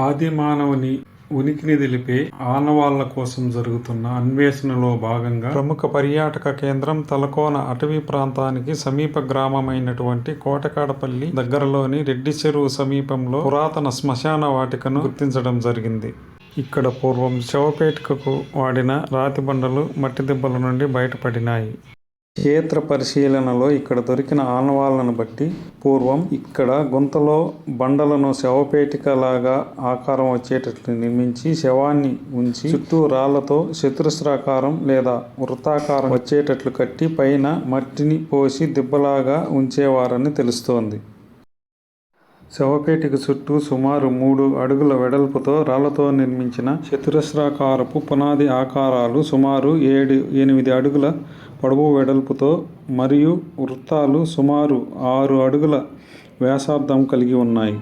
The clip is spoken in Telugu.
ఆది మానవుని ఉనికిని తెలిపే ఆనవాళ్ల కోసం జరుగుతున్న అన్వేషణలో భాగంగా ప్రముఖ పర్యాటక కేంద్రం తలకోన అటవీ ప్రాంతానికి సమీప గ్రామమైనటువంటి కోటకాడపల్లి దగ్గరలోని రెడ్డి చెరువు సమీపంలో పురాతన శ్మశాన వాటికను గుర్తించడం జరిగింది. ఇక్కడ పూర్వం శవపేటికకు వాడిన రాతి బండలు మట్టి దెబ్బల నుండి బయటపడినాయి. క్షేత్ర పరిశీలనలో ఇక్కడ దొరికిన ఆనవాళ్లను బట్టి పూర్వం ఇక్కడ గుంతలో బండలను శవపేటికలాగా ఆకారం వచ్చేటట్లు నిర్మించి శవాన్ని ఉంచి చుట్టూ రాళ్లతో చతురస్రాకారం లేదా వృత్తాకారం వచ్చేటట్లు కట్టి పైన మట్టిని పోసి దిబ్బలాగా ఉంచేవారని తెలుస్తోంది. శవపేటిక చుట్టూ సుమారు 3 అడుగుల వెడల్పుతో రాళ్లతో నిర్మించిన చతురస్రాకారపు పునాది ఆకారాలు సుమారు 7-8 అడుగుల పొడవు వెడల్పుతో మరియు వృత్తాలు సుమారు 6 అడుగుల వ్యాసార్థం కలిగి ఉన్నాయి.